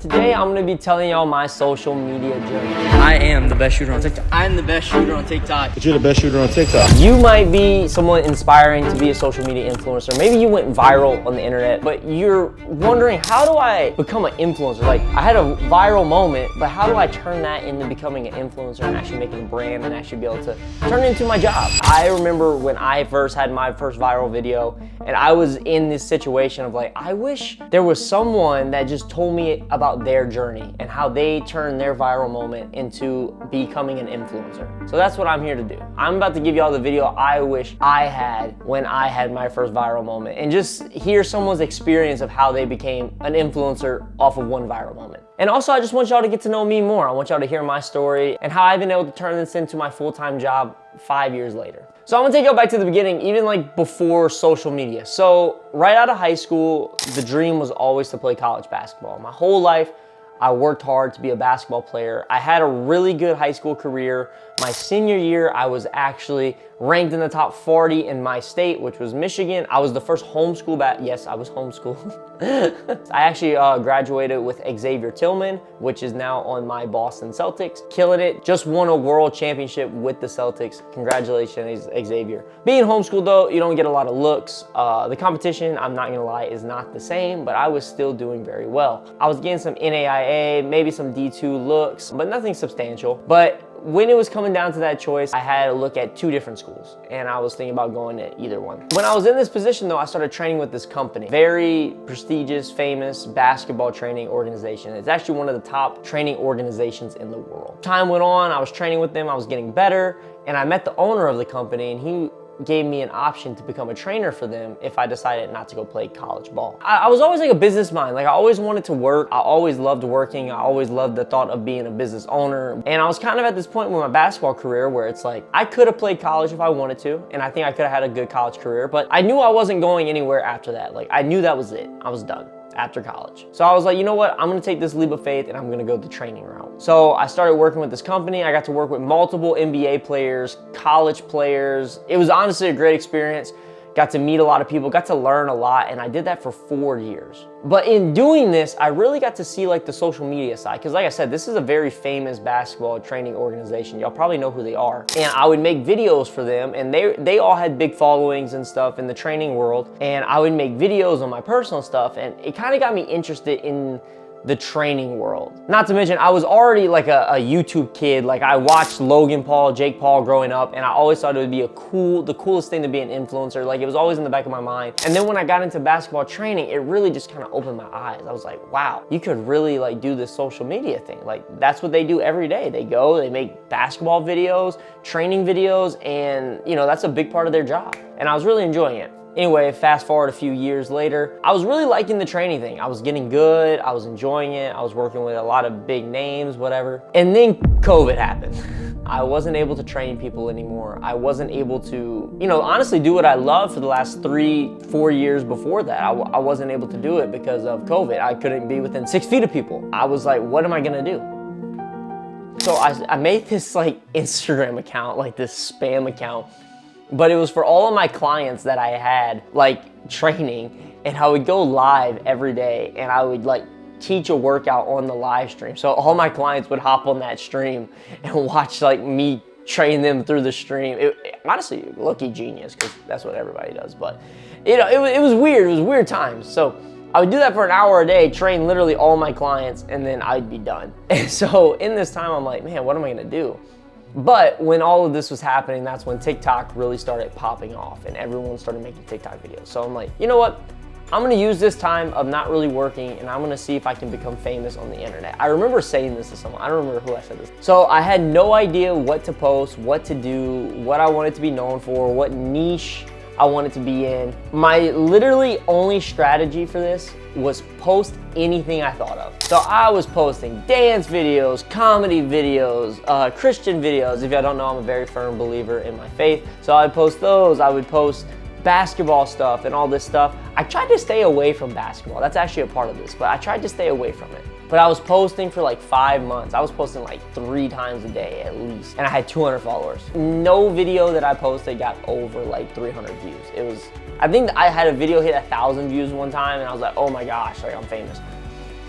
Today I'm gonna be telling y'all my social media journey. I am the best shooter on TikTok. I'm the best shooter on TikTok. But you're the best shooter on TikTok. You might be someone inspiring to be a social media influencer. Maybe you went viral on the internet, but you're wondering, how do I become an influencer? Like, I had a viral moment, but how do I turn that into becoming an influencer and actually making a brand and actually be able to turn it into my job? I remember when I first had my first viral video and I was in this situation of like, I wish there was someone that just told me about their journey and how they turned their viral moment into becoming an influencer. So that's what I'm here to do. I'm about to give y'all the video I wish I had when I had my first viral moment and just hear someone's experience of how they became an influencer off of one viral moment. And also, I just want y'all to get to know me more. I want y'all to hear my story and how I've been able to turn this into my full-time job 5 years later. So I'm gonna take y'all back to the beginning, even like before social media. So right out of high school, the dream was always to play college basketball. My whole life, I worked hard to be a basketball player. I had a really good high school career. My senior year, I was actually ranked in the top 40 in my state, which was Michigan. I was the first homeschool yes, I was homeschooled. I actually graduated with Xavier Tillman, which is now on my Boston Celtics. Killing it, just won a world championship with the Celtics. Congratulations, Xavier. Being homeschooled though, you don't get a lot of looks. The competition, I'm not gonna lie, is not the same, but I was still doing very well. I was getting some NAIA, maybe some D2 looks, but nothing substantial. But when it was coming down to that choice, I had to look at 2 different schools and I was thinking about going to either one. When I was in this position though, I started training with this company. Very prestigious, famous basketball training organization. It's actually one of the top training organizations in the world. Time went on, I was training with them, I was getting better, and I met the owner of the company and he gave me an option to become a trainer for them if I decided not to go play college ball. I was always like a business mind. Like I always wanted to work. I always loved working. I always loved the thought of being a business owner. And I was kind of at this point with my basketball career where it's like, I could have played college if I wanted to. And I think I could have had a good college career, but I knew I wasn't going anywhere after that. Like I knew that was it. I was done after college. So I was like, you know what? I'm gonna take this leap of faith and I'm gonna go the training route. So I started working with this company. I got to work with multiple NBA players, college players. It was honestly a great experience. Got to meet a lot of people, got to learn a lot, and I did that for 4 years. But in doing this, I really got to see like the social media side, because like I said, this is a very famous basketball training organization. Y'all probably know who they are. And I would make videos for them, and they all had big followings and stuff in the training world, and I would make videos on my personal stuff, and it kind of got me interested in the training world. Not to mention, I was already like a YouTube kid. Like I watched Logan Paul, Jake Paul growing up, and I always thought it would be the coolest thing to be an influencer. Like it was always in the back of my mind. And then when I got into basketball training, it really just kind of opened my eyes. I was like, wow, you could really like do this social media thing. Like that's what they do every day. They go, they make basketball videos, training videos, and you know, that's a big part of their job. And I was really enjoying it. Anyway, fast forward a few years later, I was really liking the training thing. I was getting good, I was enjoying it, I was working with a lot of big names, whatever. And then COVID happened. I wasn't able to train people anymore. I wasn't able to, you know, honestly do what I loved for the last 3-4 years before that. I wasn't able to do it because of COVID. I couldn't be within 6 feet of people. I was like, what am I gonna do? So I made this like Instagram account, like this spam account, but it was for all of my clients that I had like training, and I would go live every day and I would like teach a workout on the live stream. So all my clients would hop on that stream and watch like me train them through the stream. Honestly, lucky genius, because that's what everybody does. But you know, it was weird. It was weird times. So I would do that for an hour a day, train literally all my clients, and then I'd be done. And so in this time, I'm like, man, what am I gonna do? But when all of this was happening, that's when TikTok really started popping off and everyone started making TikTok videos. So I'm like, you know what? I'm gonna use this time of not really working and I'm gonna see if I can become famous on the internet. I remember saying this to someone, I don't remember who I said this. So I had no idea what to post, what to do, what I wanted to be known for, what niche I wanted to be in. My literally only strategy for this was post anything I thought of. So I was posting dance videos, comedy videos, Christian videos. If y'all don't know, I'm a very firm believer in my faith. So I'd post those, I would post basketball stuff and all this stuff. I tried to stay away from basketball. That's actually a part of this, but I tried to stay away from it. But I was posting for like 5 months. I was posting like 3 times a day at least. And I had 200 followers. No video that I posted got over like 300 views. It was, I think I had a video hit 1,000 views one time and I was like, oh my gosh, like I'm famous.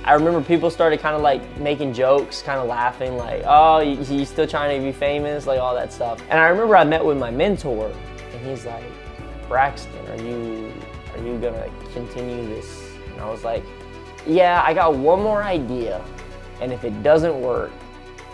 I remember people started kind of like making jokes, kind of laughing, like, oh, you still trying to be famous, like all that stuff. And I remember I met with my mentor, and he's like, Braxton, are you gonna continue this? And I was like, yeah, I got one more idea, and if it doesn't work,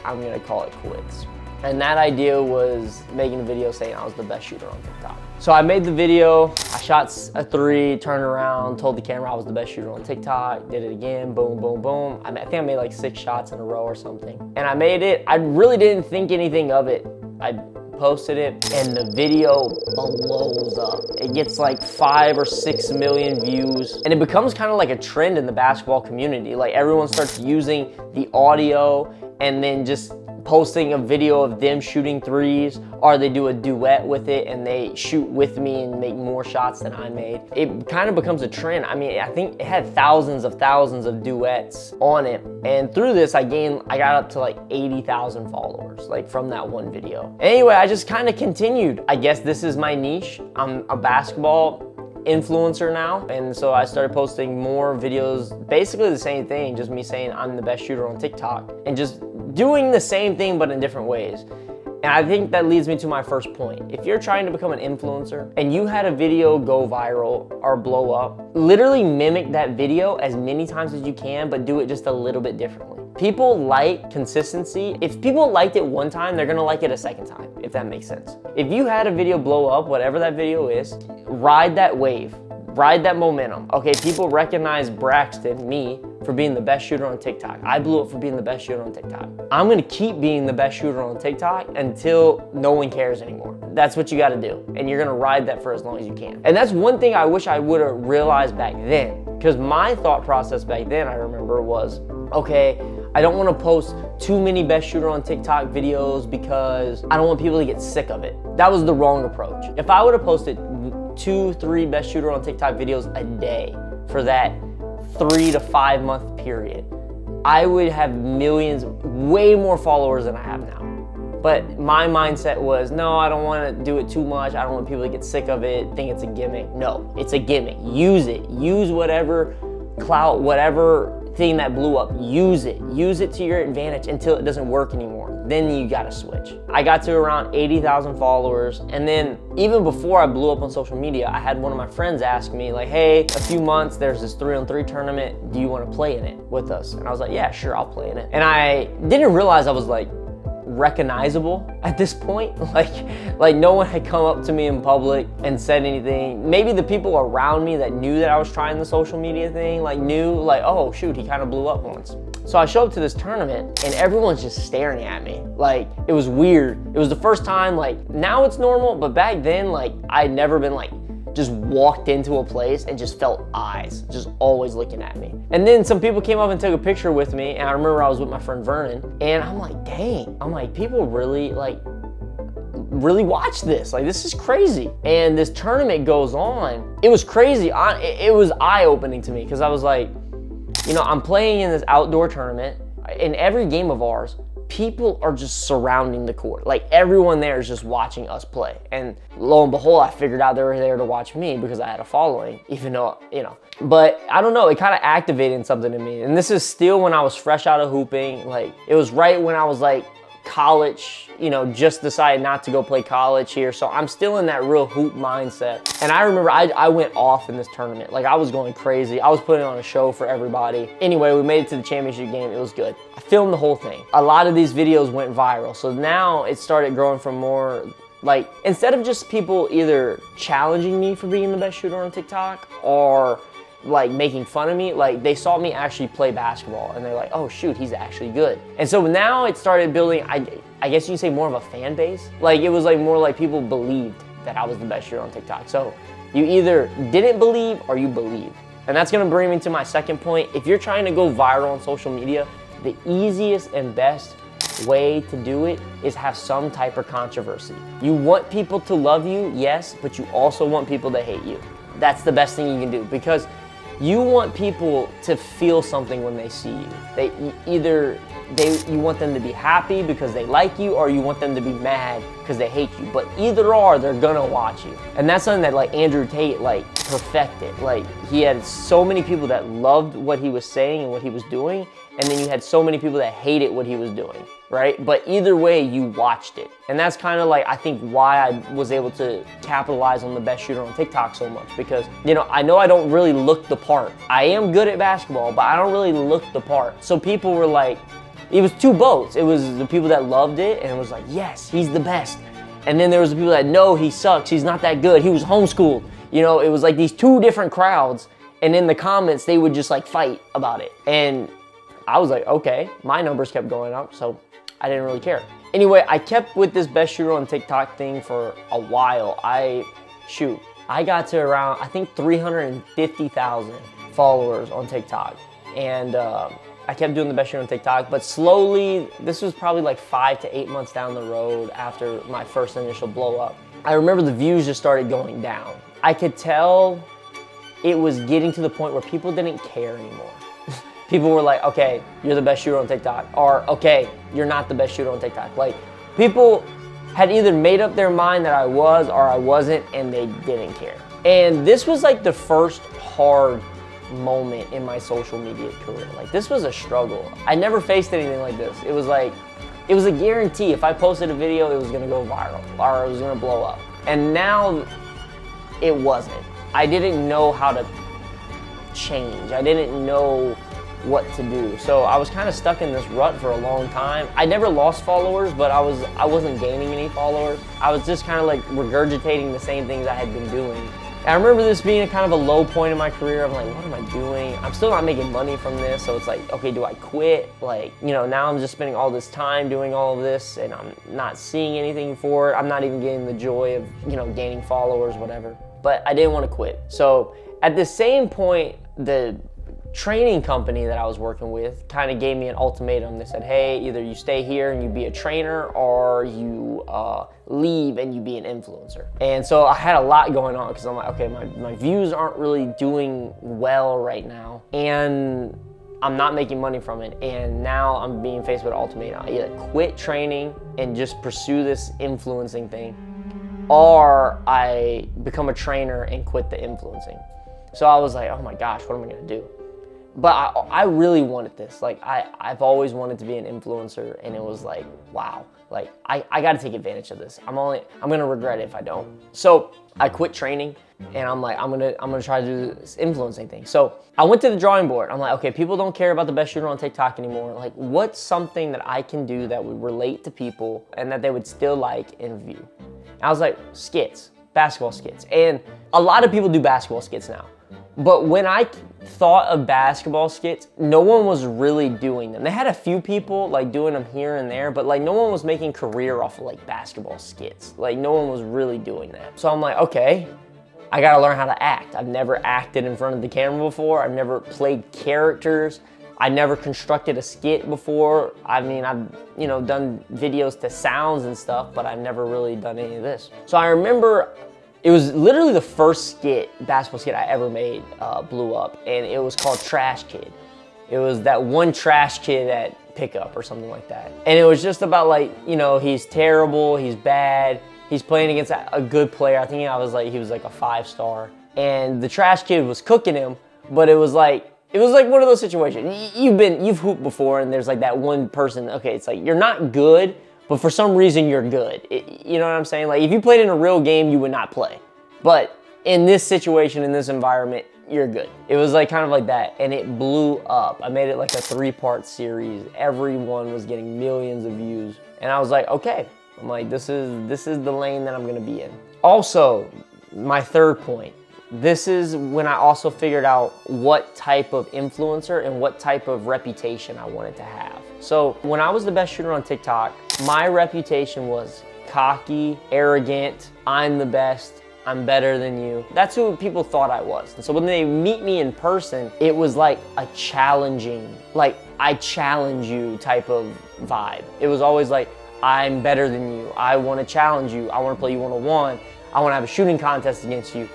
I'm gonna call it quits. And that idea was making a video saying I was the best shooter on TikTok. So I made the video, I shot a 3, turned around, told the camera I was the best shooter on TikTok, did it again, boom, boom, boom. I think I made like 6 shots in a row or something. And I made it, I really didn't think anything of it. I posted it, and the video blows up. It gets like 5 or 6 million views, and it becomes kind of like a trend in the basketball community. Like everyone starts using the audio and then just posting a video of them shooting 3s, or they do a duet with it and they shoot with me and make more shots than I made. It kind of becomes a trend. I mean, I think it had thousands of duets on it. And through this, I got up to like 80,000 followers, like from that one video. Anyway, I just kind of continued. I guess this is my niche. I'm a basketball influencer now, and so I started posting more videos, basically the same thing, just me saying I'm the best shooter on TikTok, and just doing the same thing but in different ways. And I think that leads me to my first point. If you're trying to become an influencer and you had a video go viral or blow up, literally mimic that video as many times as you can, but do it just a little bit differently. People like consistency. If people liked it one time, they're gonna like it a second time, if that makes sense. If you had a video blow up, whatever that video is, ride that wave, ride that momentum. Okay, people recognize Braxton, me, for being the best shooter on TikTok. I blew up for being the best shooter on TikTok. I'm gonna keep being the best shooter on TikTok until no one cares anymore. That's what you gotta do. And you're gonna ride that for as long as you can. And that's one thing I wish I would've realized back then. Because my thought process back then, I remember, was, okay, I don't wanna post too many best shooter on TikTok videos because I don't want people to get sick of it. That was the wrong approach. If I would've posted 2, 3 best shooter on TikTok videos a day for that 3 to 5 month period, I would have millions, way more followers than I have now. But my mindset was, no, I don't want to do it too much. I don't want people to get sick of it, think it's a gimmick. No, it's a gimmick. Use it. Use whatever clout, whatever thing that blew up, use it. Use it to your advantage until it doesn't work anymore. Then you gotta switch. I got to around 80,000 followers, and then even before I blew up on social media, I had one of my friends ask me like, hey, a few months, there's this 3-on-3 tournament. Do you wanna play in it with us? And I was like, yeah, sure, I'll play in it. And I didn't realize I was like recognizable at this point. Like no one had come up to me in public and said anything. Maybe the people around me that knew that I was trying the social media thing, like knew like, oh shoot, he kind of blew up once. So I show up to this tournament and everyone's just staring at me. Like, it was weird. It was the first time, like, now it's normal, but back then, like, I'd never been like, just walked into a place and just felt eyes just always looking at me. And then some people came up and took a picture with me, and I remember I was with my friend Vernon, and I'm like, dang, I'm like, people really watch this. Like, this is crazy. And this tournament goes on. It was crazy. It was eye-opening to me because I was like, you know, I'm playing in this outdoor tournament. In every game of ours, people are just surrounding the court. Like, everyone there is just watching us play. And lo and behold, I figured out they were there to watch me because I had a following, even though, you know. But I don't know, it kind of activated something in me. And this is still when I was fresh out of hooping. Like, it was right when I was like college, you know, just decided not to go play college here. So I'm still in that real hoop mindset. And I remember I went off in this tournament. Like, I was going crazy. I was putting on a show for everybody. Anyway, we made it to the championship game. It was good. I filmed the whole thing. A lot of these videos went viral. So now it started growing from more, like, instead of just people either challenging me for being the best shooter on TikTok or like making fun of me, like they saw me actually play basketball and they're like, oh shoot, he's actually good. And so now it started building, I guess you say, more of a fan base. Like, it was like more like people believed that I was the best shooter on TikTok. So you either didn't believe or you believe. And that's gonna bring me to my second point. If you're trying to go viral on social media, the easiest and best way to do it is have some type of controversy. You want people to love you, yes, but you also want people to hate you. That's the best thing you can do, because you want people to feel something when they see you. They either you want them to be happy because they like you, or you want them to be mad because they hate you. But either or, they're gonna watch you. And that's something that like Andrew Tate like perfected. Like he had so many people that loved what he was saying and what he was doing, and then you had so many people that hated what he was doing, right? But either way, you watched it. And that's kind of like, I think, why I was able to capitalize on the best shooter on TikTok so much. Because, you know I don't really look the part. I am good at basketball, but I don't really look the part. So people were like, it was two boats. It was the people that loved it and it was like, yes, he's the best. And then there was the people that, no, he sucks, he's not that good, he was homeschooled. You know, it was like these two different crowds. And in the comments, they would just like fight about it. And I was like, okay, my numbers kept going up, so I didn't really care. Anyway, I kept with this best shooter on TikTok thing for a while. I got to around, I think 350,000 followers on TikTok. And I kept doing the best shooter on TikTok, but slowly, this was probably like 5 to 8 months down the road after my first initial blow up. I remember the views just started going down. I could tell it was getting to the point where people didn't care anymore. People were like, okay, you're the best shooter on TikTok, or okay, you're not the best shooter on TikTok. Like, people had either made up their mind that I was or I wasn't, and they didn't care. And this was like the first hard moment in my social media career. Like, this was a struggle. I never faced anything like this. It was like, it was a guarantee. If I posted a video, it was gonna go viral or it was gonna blow up. And now it wasn't. I didn't know how to change. I didn't know what to do. So I was kind of stuck in this rut for a long time. I never lost followers, but I wasn't gaining any followers. I was just kind of like regurgitating the same things I had been doing. And I remember this being a kind of a low point in my career. I'm like, what am I doing? I'm still not making money from this. So it's like, okay, do I quit? Like, you know, now I'm just spending all this time doing all of this and I'm not seeing anything for it. I'm not even getting the joy of, you know, gaining followers, whatever. But I didn't want to quit. So at the same point, the training company that I was working with kind of gave me an ultimatum. They said, hey, either you stay here and you be a trainer, or you leave and you be an influencer. And so I had a lot going on because I'm like, okay, my views aren't really doing well right now, and I'm not making money from it. And now I'm being faced with an ultimatum. I either quit training and just pursue this influencing thing, or I become a trainer and quit the influencing. So I was like, oh my gosh, what am I gonna do? But I really wanted this. Like, I've always wanted to be an influencer, and it was like, wow, like I gotta take advantage of this. I'm gonna regret it if I don't. So I quit training, and I'm like, I'm gonna try to do this influencing thing. So I went to the drawing board. I'm like, okay, people don't care about the best shooter on TikTok anymore. Like, what's something that I can do that would relate to people and that they would still like and view? And I was like, skits, basketball skits. And a lot of people do basketball skits now. But when I thought of basketball skits, no one was really doing them. They had a few people like doing them here and there, but like no one was making career off of like basketball skits. Like no one was really doing that. So I'm like, okay, I gotta learn how to act. I've never acted in front of the camera before. I've never played characters. I never constructed a skit before. I mean, I've, you know, done videos to sounds and stuff, but I've never really done any of this. So I remember it was literally the first basketball skit I ever made, blew up, and it was called Trash Kid. It was that one trash kid at pickup or something like that. And it was just about like, you know, he's terrible, he's bad, he's playing against a good player. I think he was like a 5-star. And the trash kid was cooking him, but it was like one of those situations. You've hooped before, and there's like that one person, okay, it's like you're not good, but for some reason you're good. You know what I'm saying? Like if you played in a real game, you would not play. But in this situation, in this environment, you're good. It was like kind of like that, and it blew up. I made it like a 3-part series. Everyone was getting millions of views. And I was like, okay. I'm like, this is the lane that I'm gonna be in. Also, my third point, this is when I also figured out what type of influencer and what type of reputation I wanted to have. So when I was the best shooter on TikTok, my reputation was cocky, arrogant, I'm the best, I'm better than you. That's who people thought I was. And so when they meet me in person, it was like a challenging, like I challenge you type of vibe. It was always like, I'm better than you. I want to challenge you. I want to play you one-on-one. I want to have a shooting contest against you.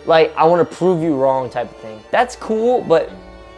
Like, I want to prove you wrong type of thing. That's cool, but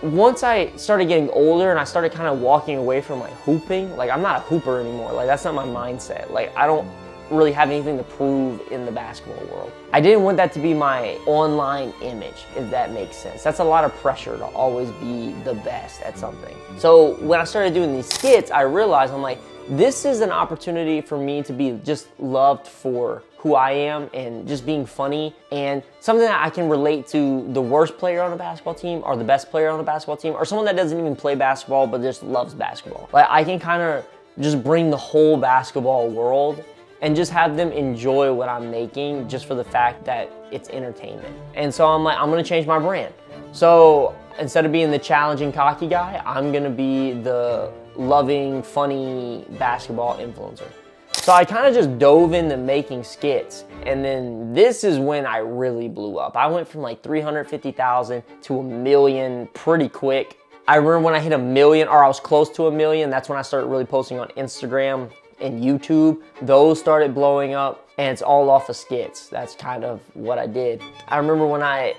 once I started getting older and I started kind of walking away from like hooping, like I'm not a hooper anymore. Like that's not my mindset. Like I don't really have anything to prove in the basketball world. I didn't want that to be my online image, if that makes sense. That's a lot of pressure to always be the best at something. So when I started doing these skits, I realized I'm like, this is an opportunity for me to be just loved for who I am and just being funny, and something that I can relate to the worst player on a basketball team or the best player on a basketball team or someone that doesn't even play basketball but just loves basketball. Like I can kind of just bring the whole basketball world and just have them enjoy what I'm making just for the fact that it's entertainment. And so I'm like, I'm gonna change my brand. So instead of being the challenging, cocky guy, I'm gonna be the loving, funny basketball influencer. So I kind of just dove into making skits, and then this is when I really blew up. I went from like 350,000 to 1 million pretty quick. I remember when I hit 1 million, or I was close to 1 million, that's when I started really posting on Instagram and YouTube. Those started blowing up, and it's all off of skits. That's kind of what I did. I remember when I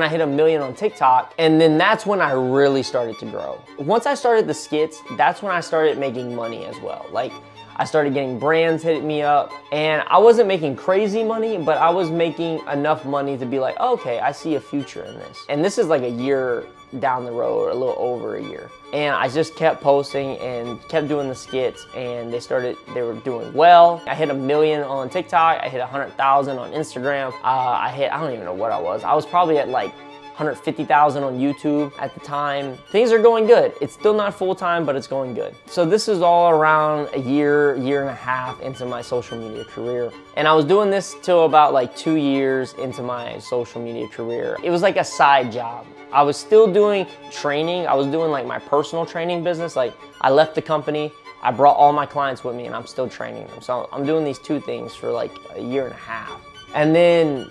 hit 1 million on TikTok, and then that's when I really started to grow. Once I started the skits, that's when I started making money as well. Like I started getting brands hitting me up, and I wasn't making crazy money, but I was making enough money to be like, okay, I see a future in this. And this is like a year down the road, a little over a year. And I just kept posting and kept doing the skits, and they were doing well. I hit 1 million on TikTok, I hit 100,000 on Instagram. I don't even know what I was probably at like 150,000 on YouTube at the time. Things are going good. It's still not full-time, but it's going good. So this is all around a year and a half into my social media career. And I was doing this till about like 2 years into my social media career. It was like a side job. I was still doing training. I was doing like my personal training business. Like I left the company, I brought all my clients with me, and I'm still training them. So I'm doing these two things for like a year and a half. And then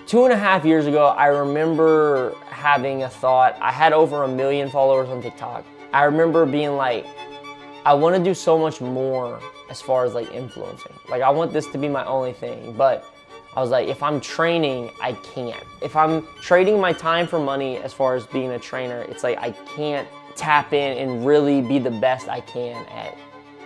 2.5 years ago, I remember having a thought. I had over 1 million followers on TikTok. I remember being like, I want to do so much more as far as like influencing. Like I want this to be my only thing, but I was like, if I'm training, I can't. If I'm trading my time for money as far as being a trainer, it's like I can't tap in and really be the best I can at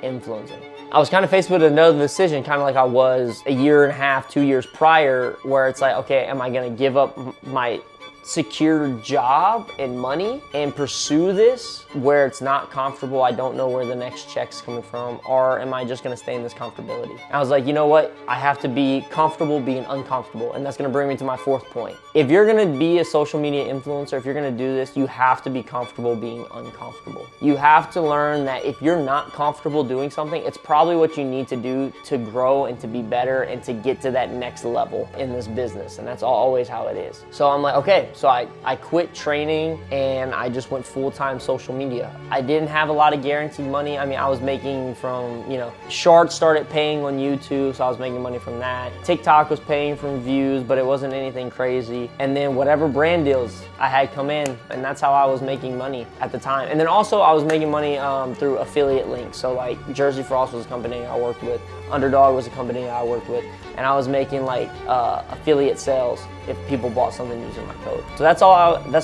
influencing. I was kind of faced with another decision, kind of like I was a year and a half, 2 years prior, where it's like, okay, am I gonna give up my secure job and money and pursue this where it's not comfortable, I don't know where the next check's coming from, or am I just gonna stay in this comfortability? I was like, you know what? I have to be comfortable being uncomfortable, and that's gonna bring me to my fourth point. If you're gonna be a social media influencer, if you're gonna do this, you have to be comfortable being uncomfortable. You have to learn that if you're not comfortable doing something, it's probably what you need to do to grow and to be better and to get to that next level in this business, and that's always how it is. So I'm like, okay, so I quit training and I just went full-time social media. I didn't have a lot of guaranteed money. I mean, I was making from, Shorts started paying on YouTube, so I was making money from that. TikTok was paying from views, but it wasn't anything crazy. And then whatever brand deals I had come in, and that's how I was making money at the time. And then also I was making money through affiliate links. So like Jersey Frost was a company I worked with, Underdog was a company I worked with, and I was making like affiliate sales if people bought something using my code. So that's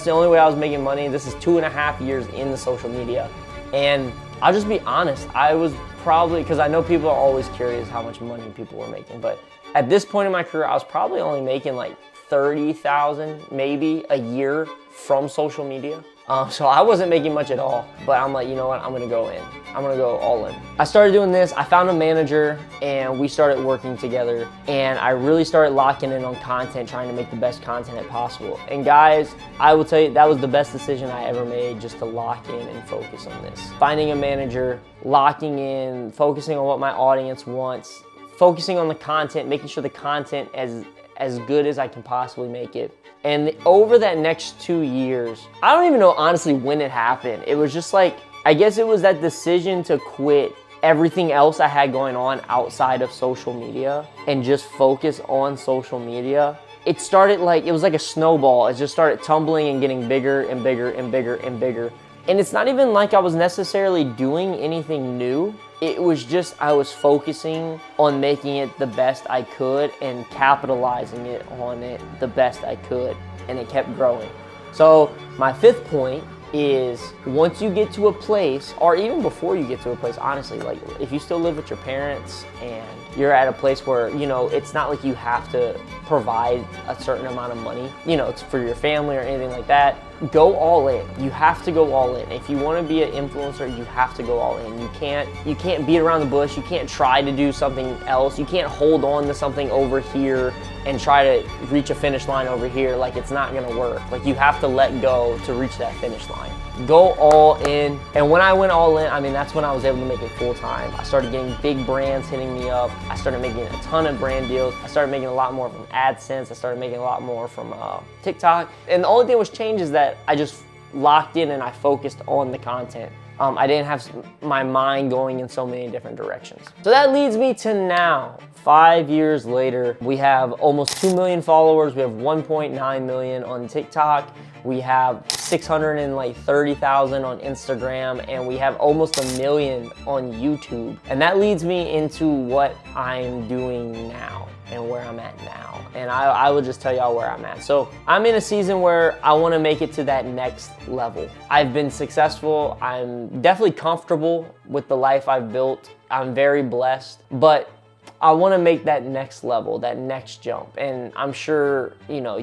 the only way I was making money. This is 2.5 years in the social media. And I'll just be honest, I was probably, because I know people are always curious how much money people were making, but at this point in my career, I was probably only making like 30,000 maybe a year from social media. So I wasn't making much at all, but I'm like, you know what, I'm gonna go in. I'm gonna go all in. I started doing this, I found a manager, and we started working together, and I really started locking in on content, trying to make the best content possible. And guys, I will tell you, that was the best decision I ever made, just to lock in and focus on this. Finding a manager, locking in, focusing on what my audience wants, focusing on the content, making sure the content as good as I can possibly make it. And over that next 2 years, I don't even know honestly when it happened. It was just like, I guess it was that decision to quit everything else I had going on outside of social media and just focus on social media. It started like, it was like a snowball. It just started tumbling and getting bigger and bigger and bigger and bigger. And it's not even like I was necessarily doing anything new. It was just, I was focusing on making it the best I could and capitalizing it on it the best I could. And it kept growing. So my fifth point is once you get to a place, or even before you get to a place, honestly, like if you still live with your parents and you're at a place where, you know, it's not like you have to provide a certain amount of money, you know, it's for your family or anything like that, go all in. You have to go all in. If you want to be an influencer, you have to go all in. You can't beat around the bush. You can't try to do something else. You can't hold on to something over here and try to reach a finish line over here. Like, it's not gonna work. Like, you have to let go to reach that finish line. Go all in. And when I went all in, I mean, that's when I was able to make it full time. I started getting big brands hitting me up. I started making a ton of brand deals. I started making a lot more from AdSense. I started making a lot more from TikTok. And the only thing was changed is that I just locked in and I focused on the content. I didn't have my mind going in so many different directions. So that leads me to now. 5 years later, we have almost 2 million followers. We have 1.9 million on TikTok. We have 630,000 on Instagram, and we have almost 1 million on YouTube. And that leads me into what I'm doing now and where I'm at now. And I will just tell y'all where I'm at. So I'm in a season where I want to make it to that next level. I've been successful. I'm definitely comfortable with the life I've built. I'm very blessed, but I want to make that next level, that next jump. And I'm sure, you know,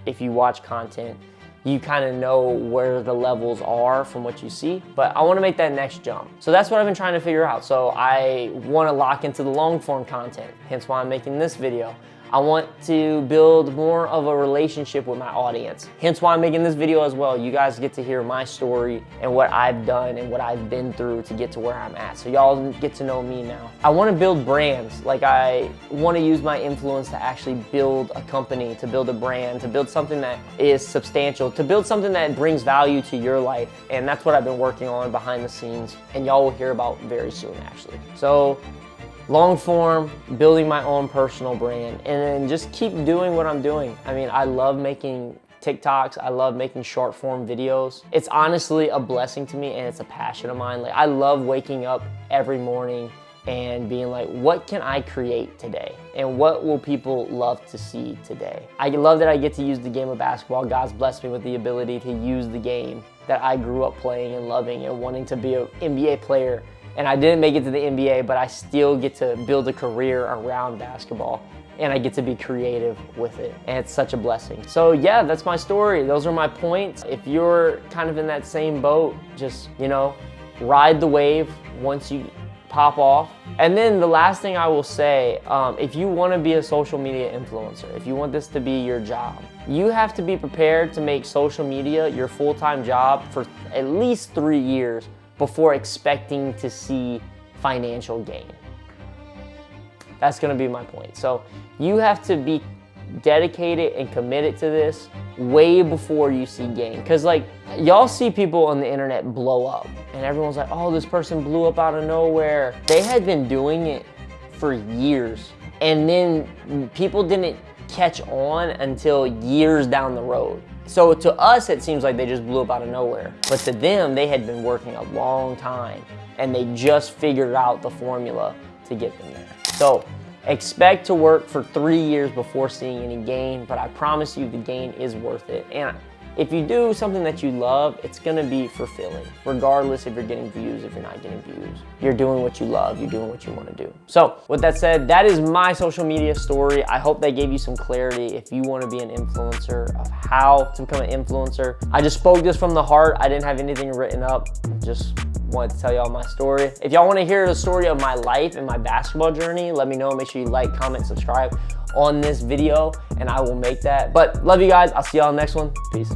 if you watch content, you kind of know where the levels are from what you see, but I want to make that next jump. So that's what I've been trying to figure out. So I want to lock into the long form content, hence why I'm making this video. I want to build more of a relationship with my audience, hence why I'm making this video as well. You guys get to hear my story and what I've done and what I've been through to get to where I'm at. So y'all get to know me now. I want to build brands. Like, I want to use my influence to actually build a company, to build a brand, to build something that is substantial, to build something that brings value to your life. And that's what I've been working on behind the scenes, and y'all will hear about very soon, actually. So long form, building my own personal brand, and then just keep doing what I'm doing. I mean, I love making TikToks. I love making short form videos. It's honestly a blessing to me, and it's a passion of mine. Like, I love waking up every morning and being like, what can I create today? And what will people love to see today? I love that I get to use the game of basketball. God's blessed me with the ability to use the game that I grew up playing and loving and wanting to be an NBA player. And I didn't make it to the NBA, but I still get to build a career around basketball, and I get to be creative with it. And it's such a blessing. So yeah, that's my story. Those are my points. If you're kind of in that same boat, just, you know, ride the wave once you pop off. And then the last thing I will say, if you want to be a social media influencer, if you want this to be your job, you have to be prepared to make social media your full-time job for at least 3 years before expecting to see financial gain. That's gonna be my point. So you have to be dedicated and committed to this way before you see gain. Cause like, y'all see people on the internet blow up and everyone's like, oh, this person blew up out of nowhere. They had been doing it for years, and then people didn't catch on until years down the road. So to us, it seems like they just blew up out of nowhere. But to them, they had been working a long time, and they just figured out the formula to get them there. So expect to work for 3 years before seeing any gain, but I promise you the gain is worth it. And if you do something that you love, it's gonna be fulfilling, regardless if you're getting views, if you're not getting views. You're doing what you love, you're doing what you wanna do. So with that said, that is my social media story. I hope that gave you some clarity if you wanna be an influencer, of how to become an influencer. I just spoke this from the heart. I didn't have anything written up, just wanted to tell y'all my story. If y'all wanna hear the story of my life and my basketball journey, let me know. Make sure you like, comment, subscribe on this video, and I will make that. But love you guys. I'll see y'all in the next one. Peace.